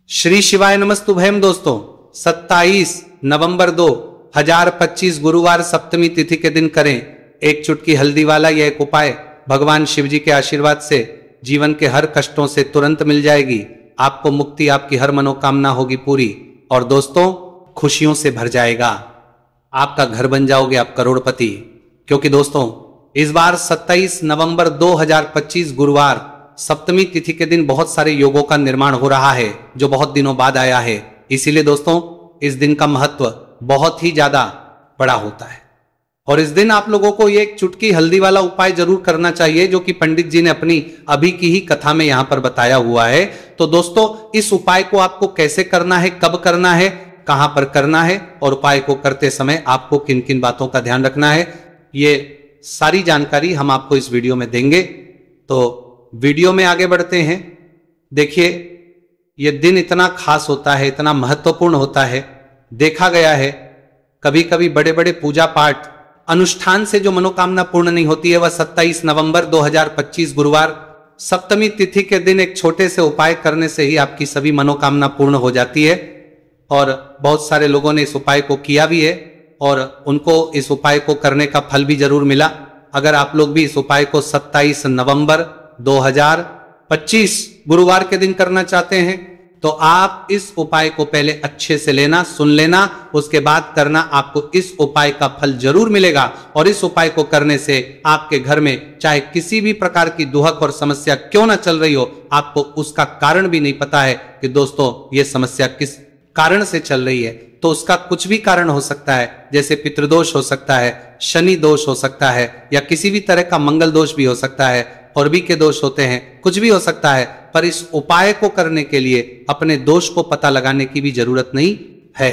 श्री शिवाय नमस्तुभयम दोस्तों। 27 नवंबर 2025 गुरुवार सप्तमी तिथि के दिन करें एक चुटकी हल्दी वाला यह एक उपाय। भगवान शिव जी के आशीर्वाद से जीवन के हर कष्टों से तुरंत मिल जाएगी। आपको मुक्ति, आपकी हर मनोकामना होगी पूरी और दोस्तों खुशियों से भर जाएगा। आपका घर बन जाओगे आप करोड़पति। क्योंकि दोस्तों इस बार 27 नवंबर 2025 गुरुवार सप्तमी तिथि के दिन बहुत सारे योगों का निर्माण हो रहा है जो बहुत दिनों बाद आया है। इसीलिए दोस्तों इस दिन का महत्व बहुत ही ज्यादा बड़ा होता है और इस दिन आप लोगों को ये एक चुटकी हल्दी वाला उपाय जरूर करना चाहिए जो कि पंडित जी ने अपनी अभी की ही कथा में यहां पर बताया हुआ है। तो दोस्तों इस उपाय को आपको कैसे करना है, कब करना है, कहां पर करना है और उपाय को करते समय आपको किन किन बातों का ध्यान रखना है, ये सारी जानकारी हम आपको इस वीडियो में देंगे। तो वीडियो में आगे बढ़ते हैं। देखिए यह दिन इतना खास होता है, इतना महत्वपूर्ण होता है। देखा गया है कभी कभी बड़े बड़े पूजा पाठ अनुष्ठान से जो मनोकामना पूर्ण नहीं होती है वह 27 नवंबर 2025 गुरुवार सप्तमी तिथि के दिन एक छोटे से उपाय करने से ही आपकी सभी मनोकामना पूर्ण हो जाती है। और बहुत सारे लोगों ने इस उपाय को किया भी है और उनको इस उपाय को करने का फल भी जरूर मिला। अगर आप लोग भी इस उपाय को 27 नवंबर 2025 गुरुवार के दिन करना चाहते हैं तो आप इस उपाय को पहले अच्छे से लेना, सुन लेना, उसके बाद करना। आपको इस उपाय का फल जरूर मिलेगा और इस उपाय को करने से आपके घर में चाहे किसी भी प्रकार की दुहक और समस्या क्यों ना चल रही हो, आपको उसका कारण भी नहीं पता है कि दोस्तों ये समस्या किस कारण से चल रही है। तो उसका कुछ भी कारण हो सकता है, जैसे पितृदोष हो सकता है, शनि दोष हो सकता है या किसी भी तरह का मंगल दोष भी हो सकता है और भी के दोष होते हैं, कुछ भी हो सकता है। पर इस उपाय को करने के लिए अपने दोष को पता लगाने की भी जरूरत नहीं है।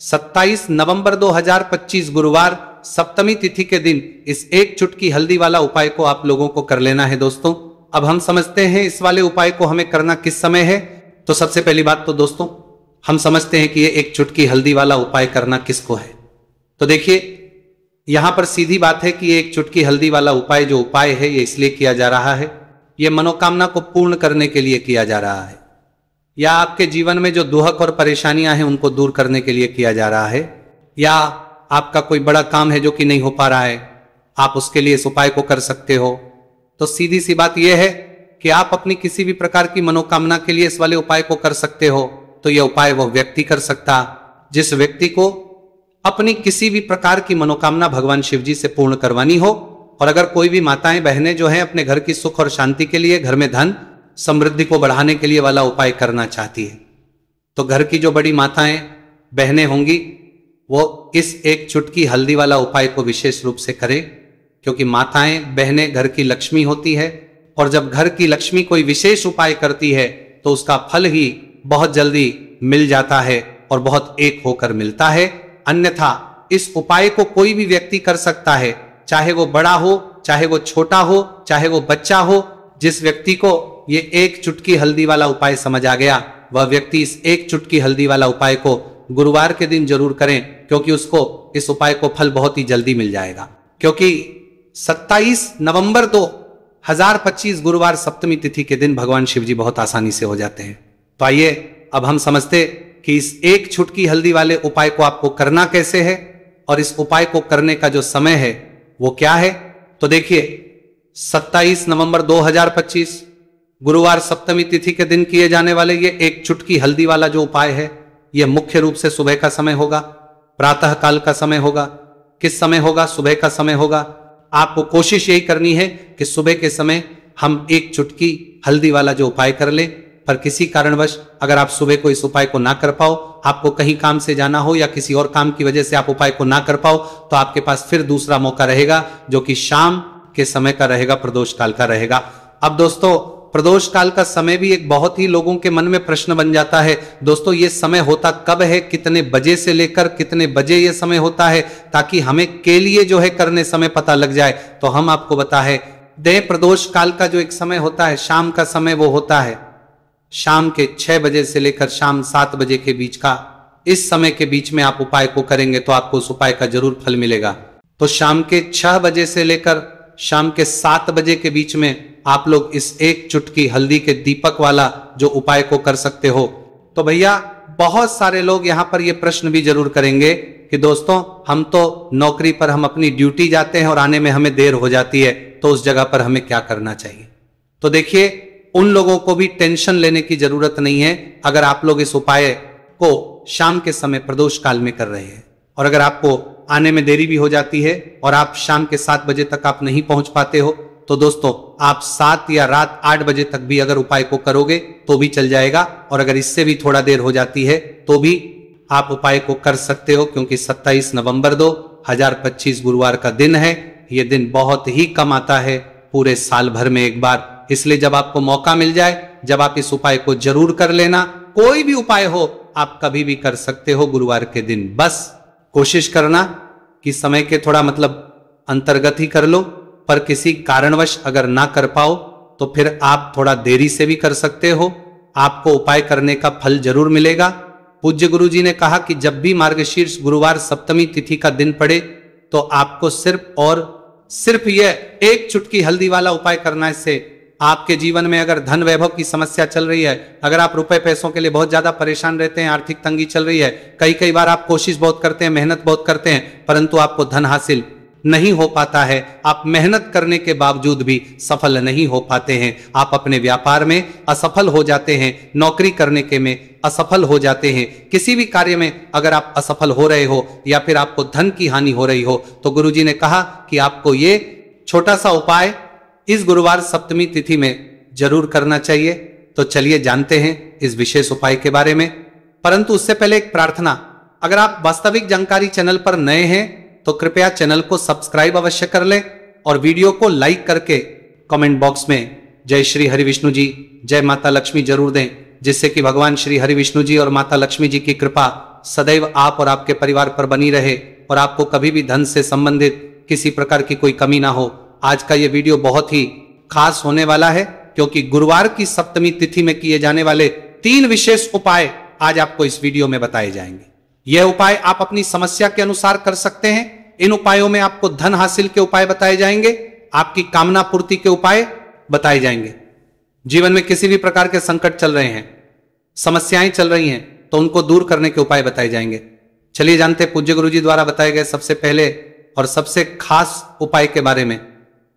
27 नवंबर 2025 गुरुवार सप्तमी तिथि के दिन इस एक चुटकी हल्दी वाला उपाय को आप लोगों को कर लेना है। दोस्तों अब हम समझते हैं इस वाले उपाय को हमें करना किस समय है। तो सबसे पहली बात तो दोस्तों हम समझते हैं कि ये एक चुटकी हल्दी वाला उपाय करना किसको है। तो देखिए यहां पर सीधी बात है कि एक चुटकी हल्दी वाला उपाय जो उपाय है ये इसलिए किया जा रहा है, ये मनोकामना को पूर्ण करने के लिए किया जा रहा है या आपके जीवन में जो दुहक और परेशानियां हैं उनको दूर करने के लिए किया जा रहा है, या आपका कोई बड़ा काम है जो कि नहीं हो पा रहा है, आप उसके लिए इस उपाय को कर सकते हो। तो सीधी सी बात यह है कि आप अपनी किसी भी प्रकार की मनोकामना के लिए इस वाले उपाय को कर सकते हो। तो यह उपाय वो व्यक्ति कर सकता जिस व्यक्ति को अपनी किसी भी प्रकार की मनोकामना भगवान शिव जी से पूर्ण करवानी हो। और अगर कोई भी माताएं बहनें जो हैं अपने घर की सुख और शांति के लिए, घर में धन समृद्धि को बढ़ाने के लिए वाला उपाय करना चाहती है तो घर की जो बड़ी माताएं बहनें होंगी वो इस एक चुटकी हल्दी वाला उपाय को विशेष रूप से करें। क्योंकि माताएं बहनें घर की लक्ष्मी होती है और जब घर की लक्ष्मी कोई विशेष उपाय करती है तो उसका फल ही बहुत जल्दी मिल जाता है और बहुत एक होकर मिलता है। अन्यथा इस उपाय को कोई भी व्यक्ति कर सकता है, चाहे वो बड़ा हो, चाहे वो छोटा हो, चाहे वो बच्चा हो। जिस व्यक्ति को ये एक चुटकी हल्दी वाला उपाय समझ आ गया वह व्यक्ति इस एक चुटकी हल्दी वाला उपाय को गुरुवार के दिन जरूर करें, क्योंकि उसको इस उपाय को फल बहुत ही जल्दी मिल जाएगा। क्योंकि 27 नवंबर 2025 गुरुवार सप्तमी तिथि के दिन भगवान शिव जी बहुत आसानी से हो जाते हैं। तो आइए अब हम समझते कि इस एक चुटकी हल्दी वाले उपाय को आपको करना कैसे है और इस उपाय को करने का जो समय है वो क्या है। तो देखिए 27 नवंबर 2025 गुरुवार सप्तमी तिथि के दिन किए जाने वाले ये एक चुटकी हल्दी वाला जो उपाय है यह मुख्य रूप से सुबह का समय होगा, प्रातः काल का समय होगा। किस समय होगा? सुबह का समय होगा। आपको कोशिश यही करनी है कि सुबह के समय हम एक चुटकी हल्दी वाला जो उपाय कर लें। पर किसी कारणवश अगर आप सुबह को इस उपाय को ना कर पाओ, आपको कहीं काम से जाना हो या किसी और काम की वजह से आप उपाय को ना कर पाओ, तो आपके पास फिर दूसरा मौका रहेगा जो कि शाम के समय का रहेगा, प्रदोष काल का रहेगा। अब दोस्तों प्रदोष काल का समय भी एक बहुत ही लोगों के मन में प्रश्न बन जाता है। दोस्तों ये समय होता कब है, कितने बजे से लेकर कितने बजे ये समय होता है, ताकि हमें के लिए जो है करने समय पता लग जाए। तो हम आपको बताए दे प्रदोष काल का जो एक समय होता है, शाम का समय, वो होता है शाम के 6 बजे से लेकर शाम 7 बजे के बीच का। इस समय के बीच में आप उपाय को करेंगे तो आपको उस उपाय का जरूर फल मिलेगा। तो शाम के 6 बजे से लेकर शाम के 7 बजे के बीच में आप लोग इस एक चुटकी हल्दी के दीपक वाला जो उपाय को कर सकते हो। तो भैया बहुत सारे लोग यहां पर ये प्रश्न भी जरूर करेंगे कि दोस्तों हम तो नौकरी पर हम अपनी ड्यूटी जाते हैं और आने में हमें देर हो जाती है, तो उस जगह पर हमें क्या करना चाहिए। तो देखिए उन लोगों को भी टेंशन लेने की जरूरत नहीं है अगर आप लोग इस उपाय को शाम के समय प्रदोष काल में कर रहे हैं। और अगर आपको आने में देरी भी हो जाती है और आप शाम के 7 बजे तक आप नहीं पहुंच पाते हो, तो दोस्तों आप 7 या रात 8 बजे तक भी अगर उपाय को करोगे तो भी चल जाएगा। और अगर इससे भी थोड़ा देर हो जाती है तो भी आप उपाय को कर सकते हो, क्योंकि 27 नवंबर 2025 गुरुवार का दिन है। यह दिन बहुत ही कम आता है पूरे साल भर में एक बार, इसलिए जब आपको मौका मिल जाए, जब आप इस उपाय को जरूर कर लेना। कोई भी उपाय हो आप कभी भी कर सकते हो गुरुवार के दिन। बस कोशिश करना कि समय के थोड़ा अंतर्गत ही कर लो, पर किसी कारणवश अगर ना कर पाओ तो फिर आप थोड़ा देरी से भी कर सकते हो। आपको उपाय करने का फल जरूर मिलेगा। पूज्य गुरु जी ने कहा कि जब भी मार्गशीर्ष गुरुवार सप्तमी तिथि का दिन पड़े तो आपको सिर्फ यह एक चुटकी हल्दी वाला उपाय करना है। इससे आपके जीवन में अगर धन वैभव की समस्या चल रही है, अगर आप रुपए पैसों के लिए बहुत ज्यादा परेशान रहते हैं, आर्थिक तंगी चल रही है, कई बार आप कोशिश बहुत करते हैं, मेहनत बहुत करते हैं, परंतु आपको धन हासिल नहीं हो पाता है, आप मेहनत करने के बावजूद भी सफल नहीं हो पाते हैं, आप अपने व्यापार में असफल हो जाते हैं, नौकरी करने के में असफल हो जाते हैं, किसी भी कार्य में अगर आप असफल हो रहे हो या फिर आपको धन की हानि हो रही हो, तो गुरुजी ने कहा कि आपको ये छोटा सा उपाय इस गुरुवार सप्तमी तिथि में जरूर करना चाहिए। तो चलिए जानते हैं इस विशेष उपाय के बारे में। परंतु उससे पहले एक प्रार्थना, अगर आप वास्तविक जानकारी चैनल पर नए हैं तो कृपया चैनल को सब्सक्राइब अवश्य कर लें और वीडियो को लाइक करके कमेंट बॉक्स में जय श्री हरि विष्णु जी, जय माता लक्ष्मी जरूर दें, जिससे कि भगवान श्री हरि विष्णु जी और माता लक्ष्मी जी की कृपा सदैव आप और आपके परिवार पर बनी रहे और आपको कभी भी धन से संबंधित किसी प्रकार की कोई कमी ना हो। आज का यह वीडियो बहुत ही खास होने वाला है, क्योंकि गुरुवार की सप्तमी तिथि में किए जाने वाले 3 विशेष उपाय आज आपको इस वीडियो में बताए जाएंगे। यह उपाय आप अपनी समस्या के अनुसार कर सकते हैं। इन उपायों में आपको धन हासिल के उपाय बताए जाएंगे, आपकी कामना पूर्ति के उपाय बताए जाएंगे। जीवन में किसी भी प्रकार के संकट चल रहे हैं, समस्याएं चल रही हैं, तो उनको दूर करने के उपाय बताए जाएंगे। चलिए जानते हैं पूज्य गुरु जी द्वारा बताए गए सबसे पहले और सबसे खास उपाय के बारे में।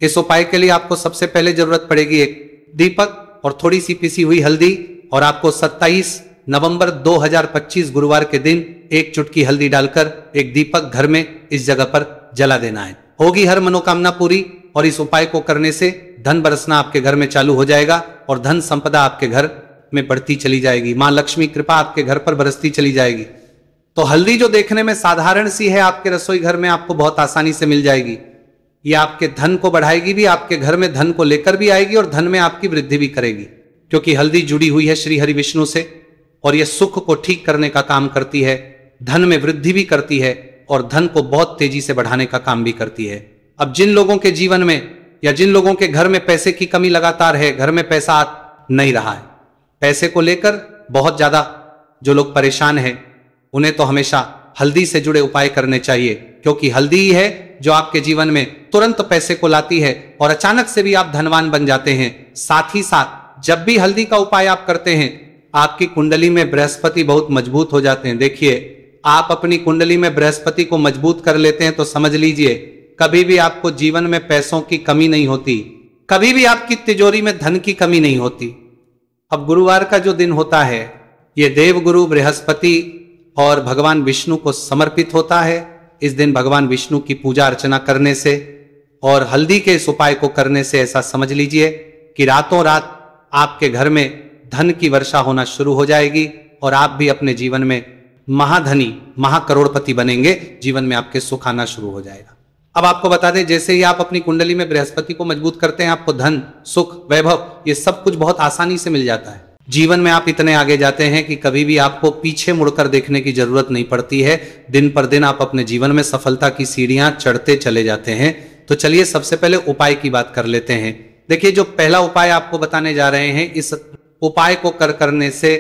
इस उपाय के लिए आपको सबसे पहले जरूरत पड़ेगी एक दीपक और थोड़ी सी पिसी हुई हल्दी, और आपको 27 नवंबर 2025 गुरुवार के दिन एक चुटकी हल्दी डालकर एक दीपक घर में इस जगह पर जला देना है। होगी हर मनोकामना पूरी, और इस उपाय को करने से धन बरसना आपके घर में चालू हो जाएगा और धन संपदा आपके घर में बढ़ती चली जाएगी। मां लक्ष्मी कृपा आपके घर पर बरसती चली जाएगी। तो हल्दी जो देखने में साधारण सी है, आपके रसोई घर में आपको बहुत आसानी से मिल जाएगी। ये आपके धन को बढ़ाएगी भी, आपके घर में धन को लेकर भी आएगी और धन में आपकी वृद्धि भी करेगी, क्योंकि हल्दी जुड़ी हुई है श्री हरि विष्णु से और यह सुख को ठीक करने का काम करती है, धन में वृद्धि भी करती है और धन को बहुत तेजी से बढ़ाने का काम भी करती है। अब जिन लोगों के जीवन में या जिन लोगों के घर में पैसे की कमी लगातार है, घर में पैसा आ नहीं रहा है, पैसे को लेकर बहुत ज्यादा जो लोग परेशान हैं, उन्हें तो हमेशा हल्दी से जुड़े उपाय करने चाहिए, क्योंकि हल्दी ही है जो आपके जीवन में तुरंत पैसे को लाती है और अचानक से भी आप धनवान बन जाते हैं। साथ ही साथ जब भी हल्दी का उपाय आप करते हैं, आपकी कुंडली में बृहस्पति बहुत मजबूत हो जाते हैं। देखिए, आप अपनी कुंडली में बृहस्पति को मजबूत कर लेते हैं तो समझ लीजिए कभी भी आपको जीवन में पैसों की कमी नहीं होती, कभी भी आपकी तिजोरी में धन की कमी नहीं होती। अब गुरुवार का जो दिन होता है, यह देवगुरु बृहस्पति और भगवान विष्णु को समर्पित होता है। इस दिन भगवान विष्णु की पूजा अर्चना करने से और हल्दी के इस उपाय को करने से ऐसा समझ लीजिए कि रातों रात आपके घर में धन की वर्षा होना शुरू हो जाएगी और आप भी अपने जीवन में महाधनी महाकरोड़पति बनेंगे, जीवन में आपके सुख आना शुरू हो जाएगा। अब आपको बता दें, जैसे ही आप अपनी कुंडली में बृहस्पति को मजबूत करते हैं, आपको धन सुख वैभव ये सब कुछ बहुत आसानी से मिल जाता है। जीवन में आप इतने आगे जाते हैं कि कभी भी आपको पीछे मुड़कर देखने की जरूरत नहीं पड़ती है। दिन पर दिन आप अपने जीवन में सफलता की सीढ़ियां चढ़ते चले जाते हैं। तो चलिए सबसे पहले उपाय की बात कर लेते हैं। देखिए, जो पहला उपाय आपको बताने जा रहे हैं, इस उपाय को करने से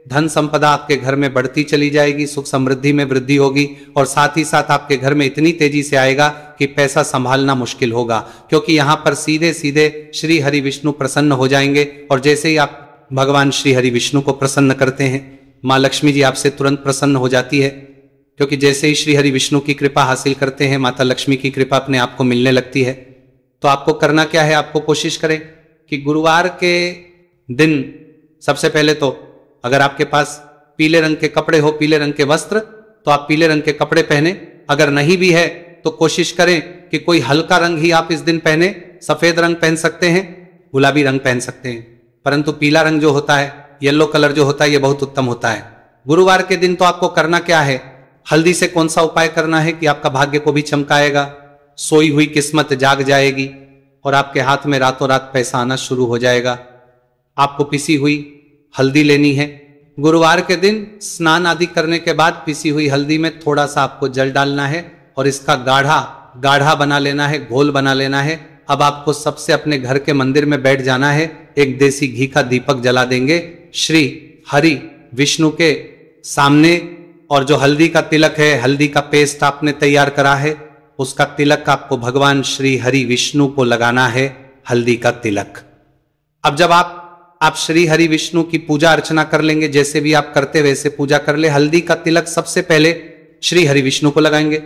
धन संपदा आपके घर में बढ़ती चली जाएगी, सुख समृद्धि में वृद्धि होगी और साथ ही साथ आपके घर में इतनी तेजी से आएगा कि पैसा संभालना मुश्किल होगा, क्योंकि यहाँ पर सीधे सीधे श्री हरि विष्णु प्रसन्न हो जाएंगे। और जैसे ही आप भगवान श्री हरि विष्णु को प्रसन्न करते हैं, माँ लक्ष्मी जी आपसे तुरंत प्रसन्न हो जाती है, क्योंकि जैसे ही श्री हरि विष्णु की कृपा हासिल करते हैं माता लक्ष्मी की कृपा अपने आप को मिलने लगती है। तो आपको करना क्या है, आपको कोशिश करें कि गुरुवार के दिन सबसे पहले तो अगर आपके पास पीले रंग के कपड़े हो, पीले रंग के वस्त्र, तो आप पीले रंग के कपड़े पहने। अगर नहीं भी है तो कोशिश करें कि कोई हल्का रंग ही आप इस दिन पहने। सफेद रंग पहन सकते हैं, गुलाबी रंग पहन सकते हैं, परंतु पीला रंग जो होता है, येलो कलर जो होता है, यह बहुत उत्तम होता है। गुरुवार के दिन तो आपको करना क्या है, हल्दी से कौन सा उपाय करना है कि आपका भाग्य को भी चमकाएगा, सोई हुई किस्मत जाग जाएगी और आपके हाथ में रातों रात पैसा आना शुरू हो जाएगा। आपको पिसी हुई हल्दी लेनी है। गुरुवार के दिन स्नान आदि करने के बाद पिसी हुई हल्दी में थोड़ा सा आपको जल डालना है और इसका गाढ़ा गाढ़ा बना लेना है, घोल बना लेना है। अब आपको सबसे अपने घर के मंदिर में बैठ जाना है, एक देसी घी का दीपक जला देंगे श्री हरि विष्णु के सामने, और जो हल्दी का तिलक है, हल्दी का पेस्ट आपने तैयार करा है, उसका तिलक आपको भगवान श्री हरि विष्णु को लगाना है, हल्दी का तिलक। अब जब आप श्री हरि विष्णु की पूजा अर्चना कर लेंगे, जैसे भी आप करते वैसे पूजा कर ले। हल्दी का तिलक सबसे पहले श्री हरि विष्णु को लगाएंगे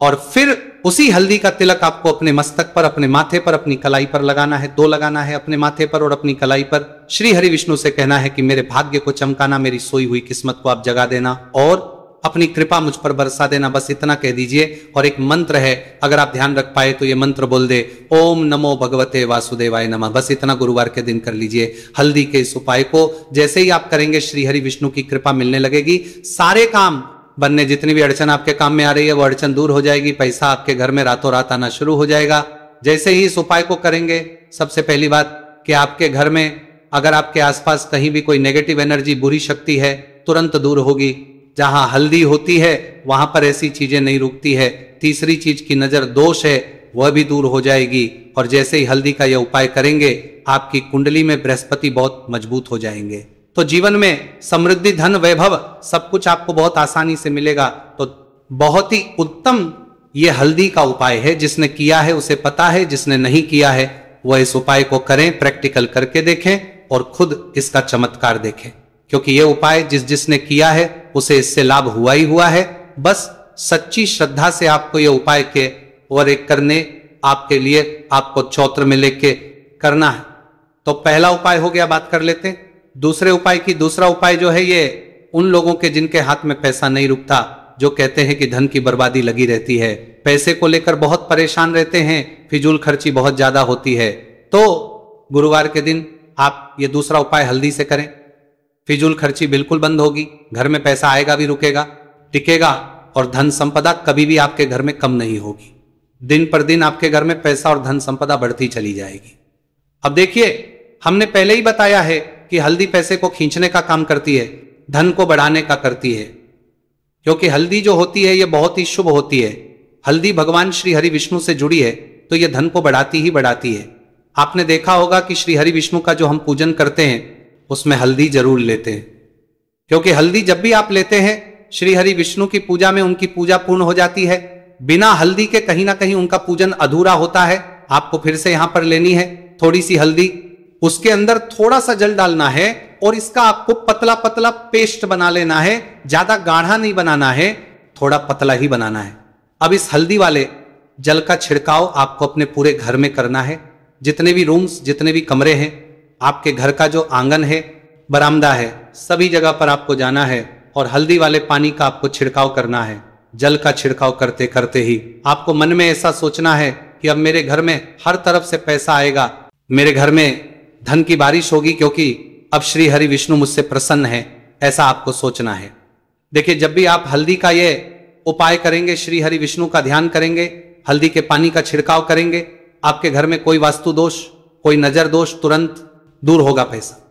और फिर उसी हल्दी का तिलक आपको अपने मस्तक पर, अपने माथे पर, अपनी कलाई पर लगाना है। 2 लगाना है, अपने माथे पर और अपनी कलाई पर। श्री हरि विष्णु से कहना है कि मेरे भाग्य को चमकाना, मेरी सोई हुई किस्मत को आप जगा देना और अपनी कृपा मुझ पर बरसा देना। बस इतना कह दीजिए। और एक मंत्र है, अगर आप ध्यान रख पाए तो ये मंत्र बोल दे, ओम नमो भगवते वासुदेवाय नमः। बस इतना गुरुवार के दिन कर लीजिए। हल्दी के इस उपाय को जैसे ही आप करेंगे, श्री हरि विष्णु की कृपा मिलने लगेगी। सारे काम बनने, जितनी भी अड़चन आपके काम में आ रही है वो अड़चन दूर हो जाएगी। पैसा आपके घर में रातों रात आना शुरू हो जाएगा। जैसे ही इस उपाय को करेंगे, सबसे पहली बात कि आपके घर में अगर आपके आसपास कहीं भी कोई नेगेटिव एनर्जी, बुरी शक्ति है, तुरंत दूर होगी। जहां हल्दी होती है वहां पर ऐसी चीजें नहीं रुकती है। तीसरी चीज की नजर दोष है, वह भी दूर हो जाएगी। और जैसे ही हल्दी का यह उपाय करेंगे, आपकी कुंडली में बृहस्पति बहुत मजबूत हो जाएंगे। तो जीवन में समृद्धि, धन, वैभव सब कुछ आपको बहुत आसानी से मिलेगा। तो बहुत ही उत्तम ये हल्दी का उपाय है। जिसने किया है उसे पता है, जिसने नहीं किया है वह इस उपाय को करें, प्रैक्टिकल करके देखें और खुद इसका चमत्कार देखें। क्योंकि यह उपाय जिसने किया है उसे इससे लाभ हुआ ही हुआ है। बस सच्ची श्रद्धा से आपको यह उपाय के और एक करने आपके लिए आपको चौत्र में लेके करना है। तो पहला उपाय हो गया, बात कर लेते हैं दूसरे उपाय की। दूसरा उपाय जो है ये उन लोगों के जिनके हाथ में पैसा नहीं रुकता, जो कहते हैं कि धन की बर्बादी लगी रहती है, पैसे को लेकर बहुत परेशान रहते हैं, फिजूल खर्ची बहुत ज्यादा होती है। तो गुरुवार के दिन आप ये दूसरा उपाय हल्दी से करें। फिजूल खर्ची बिल्कुल बंद होगी, घर में पैसा आएगा भी, रुकेगा, टिकेगा और धन संपदा कभी भी आपके घर में कम नहीं होगी। दिन पर दिन आपके घर में पैसा और धन संपदा बढ़ती चली जाएगी। अब देखिए, हमने पहले ही बताया है कि हल्दी पैसे को खींचने का काम करती है, धन को बढ़ाने का करती है। क्योंकि हल्दी जो होती है ये बहुत ही शुभ होती है। हल्दी भगवान श्री हरि विष्णु से जुड़ी है, तो ये धन को बढ़ाती ही बढ़ाती है। आपने देखा होगा कि श्री हरि विष्णु का जो हम पूजन करते हैं उसमें हल्दी जरूर लेते हैं। क्योंकि हल्दी जब भी आप लेते हैं, श्री हरि विष्णु की पूजा में उनकी पूजा पूर्ण हो जाती है। बिना हल्दी के कहीं ना कहीं उनका पूजन अधूरा होता है। आपको फिर से यहां पर लेनी है थोड़ी सी हल्दी, उसके अंदर थोड़ा सा जल डालना है और इसका आपको पतला पतला पेस्ट बना लेना है। ज्यादा गाढ़ा नहीं बनाना है, थोड़ा पतला ही बनाना है। अब इस हल्दी वाले जल का छिड़काव आपको अपने पूरे घर में करना है। जितने भी रूम्स, जितने भी कमरे हैं, आपके घर का जो आंगन है, बरामदा है, सभी जगह पर आपको जाना है और हल्दी वाले पानी का आपको छिड़काव करना है। जल का छिड़काव करते करते ही आपको मन में ऐसा सोचना है कि अब मेरे घर में हर तरफ से पैसा आएगा, मेरे घर में धन की बारिश होगी, क्योंकि अब श्री हरि विष्णु मुझसे प्रसन्न है। ऐसा आपको सोचना है। देखिए, जब भी आप हल्दी का ये उपाय करेंगे, श्री हरि विष्णु का ध्यान करेंगे, हल्दी के पानी का छिड़काव करेंगे, आपके घर में कोई वास्तु दोष, कोई नजर दोष तुरंत दूर होगा। पैसा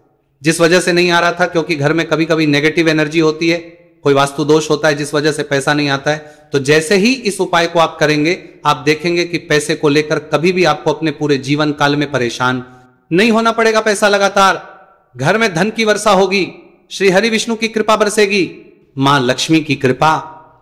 जिस वजह से नहीं आ रहा था, क्योंकि घर में कभी कभी नेगेटिव एनर्जी होती है, कोई वास्तु दोष होता है जिस वजह से पैसा नहीं आता है। तो जैसे ही इस उपाय को आप करेंगे, आप देखेंगे कि पैसे को लेकर कभी भी आपको अपने पूरे जीवन काल में परेशान नहीं होना पड़ेगा। पैसा लगातार घर में धन की वर्षा होगी, श्री हरि विष्णु की कृपा बरसेगी, मां लक्ष्मी की कृपा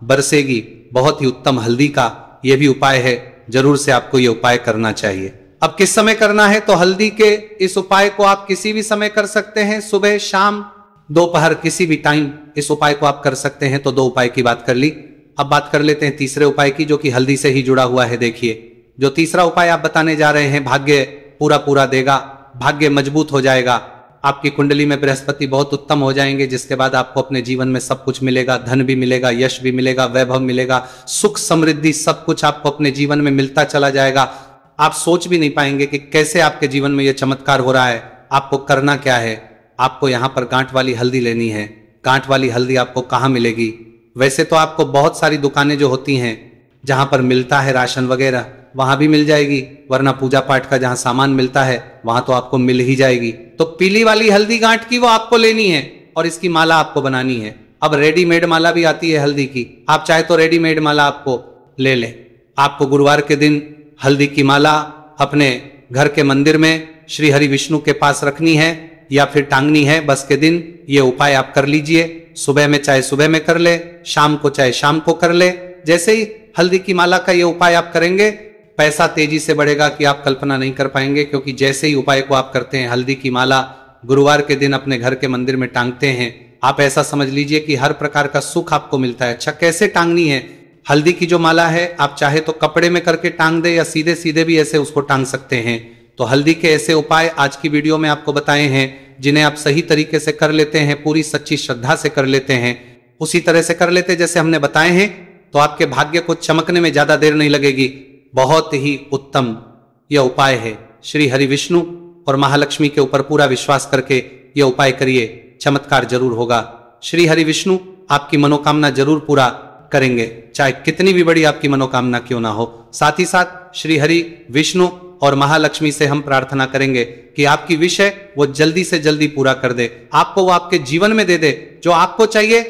बरसेगी। बहुत ही उत्तम हल्दी का यह भी उपाय है, जरूर से आपको यह उपाय करना चाहिए। अब किस समय करना है, तो हल्दी के इस उपाय को आप किसी भी समय कर सकते हैं, सुबह, शाम, दोपहर किसी भी टाइम इस उपाय को आप कर सकते हैं। तो 2 उपाय की बात कर ली। अब बात कर लेते हैं तीसरे उपाय की, जो कि हल्दी से ही जुड़ा हुआ है। देखिए, जो तीसरा उपाय आप बताने जा रहे हैं, भाग्य पूरा पूरा देगा, भाग्य मजबूत हो जाएगा, आपकी कुंडली में बृहस्पति बहुत उत्तम हो जाएंगे, जिसके बाद आपको अपने जीवन में सब कुछ मिलेगा, धन भी मिलेगा, यश भी मिलेगा, वैभव मिलेगा, सुख समृद्धि सब कुछ आपको अपने जीवन में मिलता चला जाएगा। आप सोच भी नहीं पाएंगे कि कैसे आपके जीवन में यह चमत्कार हो रहा है। आपको करना क्या है, आपको यहाँ पर गांठ वाली हल्दी लेनी है। गांठ वाली हल्दी आपको कहाँ मिलेगी? वैसे तो आपको बहुत सारी दुकानें जो होती हैं जहां पर मिलता है राशन वगैरह, वहां भी मिल जाएगी, वरना पूजा पाठ का जहां सामान मिलता है वहां तो आपको मिल ही जाएगी। तो पीली वाली हल्दी गांठ की वो आपको लेनी है और इसकी माला आपको बनानी है। अब रेडीमेड माला भी आती है हल्दी की, आप चाहे तो रेडीमेड माला आपको ले लें। आपको गुरुवार के दिन हल्दी की माला अपने घर के मंदिर में श्री हरि विष्णु के पास रखनी है या फिर टांगनी है। बस के दिन ये उपाय आप कर लीजिए। सुबह में चाहे सुबह में कर ले, शाम को चाहे शाम को कर ले। जैसे ही हल्दी की माला का ये उपाय आप करेंगे, पैसा तेजी से बढ़ेगा कि आप कल्पना नहीं कर पाएंगे। क्योंकि जैसे ही उपाय को आप करते हैं, हल्दी की माला गुरुवार के दिन अपने घर के मंदिर में टांगते हैं, आप ऐसा समझ लीजिए कि हर प्रकार का सुख आपको मिलता है। अच्छा, कैसे टांगनी है हल्दी की जो माला है? आप चाहे तो कपड़े में करके टांग दे या सीधे सीधे भी ऐसे उसको टांग सकते हैं। तो हल्दी के ऐसे उपाय आज की वीडियो में आपको बताए हैं, जिन्हें आप सही तरीके से कर लेते हैं, पूरी सच्ची श्रद्धा से कर लेते हैं, उसी तरह से कर लेते जैसे हमने बताए हैं, तो आपके भाग्य को चमकने में ज्यादा देर नहीं लगेगी। बहुत ही उत्तम यह उपाय है। श्री हरि विष्णु और महालक्ष्मी के ऊपर पूरा विश्वास करके यह उपाय करिए, चमत्कार जरूर होगा। श्री हरि विष्णु आपकी मनोकामना जरूर पूरा करेंगे, चाहे कितनी भी बड़ी आपकी मनोकामना क्यों ना हो। साथ ही साथ श्री हरि विष्णु और महालक्ष्मी से हम प्रार्थना करेंगे कि आपकी विश है वो जल्दी से जल्दी पूरा कर दे, आपको वो आपके जीवन में दे दे जो आपको चाहिए